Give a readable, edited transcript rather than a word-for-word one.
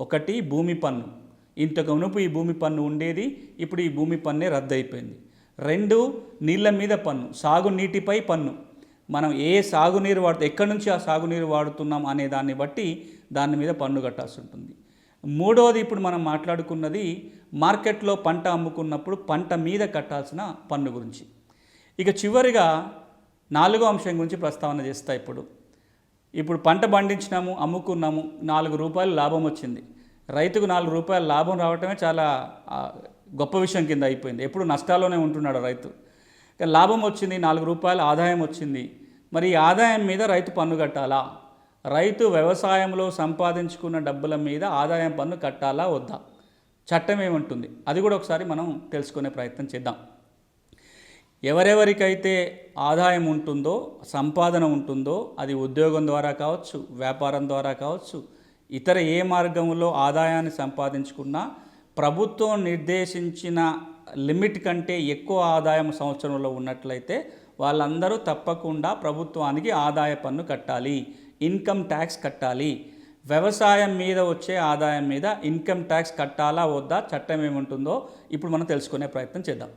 ఒకటి భూమి పన్ను. ఇంతకు మునుపు ఈ భూమి పన్ను ఉండేది, ఇప్పుడు ఈ భూమి పన్నే రద్దయిపోయింది. 2 నీళ్ళ మీద పన్ను, సాగునీటిపై పన్ను. మనం ఏ సాగునీరు ఎక్కడి నుంచి ఆ సాగునీరు వాడుతున్నాం అనే దాన్ని బట్టి దాని మీద పన్ను కట్టాల్సి ఉంటుంది. మూడవది ఇప్పుడు మనం మాట్లాడుకున్నది మార్కెట్లో పంట అమ్ముకున్నప్పుడు పంట మీద కట్టాల్సిన పన్ను గురించి. ఇక చివరిగా 4వ అంశం గురించి ప్రస్తావన చేస్తా. ఇప్పుడు పంట పండించినాము, అమ్ముకున్నాము, ₹4 లాభం వచ్చింది. రైతుకు ₹4 లాభం రావటమే చాలా గొప్ప విషయం కింద అయిపోయింది. ఎప్పుడు నష్టాల్లోనే ఉంటున్నాడు రైతు. లాభం వచ్చింది, ₹4 ఆదాయం వచ్చింది. మరి ఈ ఆదాయం మీద రైతు పన్ను కట్టాలా? రైతు వ్యవసాయంలో సంపాదించుకున్న డబ్బుల మీద ఆదాయం పన్ను కట్టాలా వద్దా? చట్టం ఏమంటుంది అది కూడా ఒకసారి మనం తెలుసుకునే ప్రయత్నం చేద్దాం. ఎవరెవరికైతే ఆదాయం ఉంటుందో, సంపాదన ఉంటుందో, అది ఉద్యోగం ద్వారా కావచ్చు, వ్యాపారం ద్వారా కావచ్చు, ఇతర ఏ మార్గంలో ఆదాయాన్ని సంపాదించుకున్నా ప్రభుత్వం నిర్దేశించిన లిమిట్ కంటే ఎక్కువ ఆదాయం సంవత్సరంలో ఉన్నట్లయితే వాళ్ళందరూ తప్పకుండా ప్రభుత్వానికి ఆదాయ పన్ను కట్టాలి, ఇన్కమ్ ట్యాక్స్ కట్టాలి. వ్యవసాయం మీద వచ్చే ఆదాయం మీద ఇన్కమ్ ట్యాక్స్ కట్టాలా వద్దా, చట్టం ఏముంటుందో ఇప్పుడు మనం తెలుసుకునే ప్రయత్నం చేద్దాం.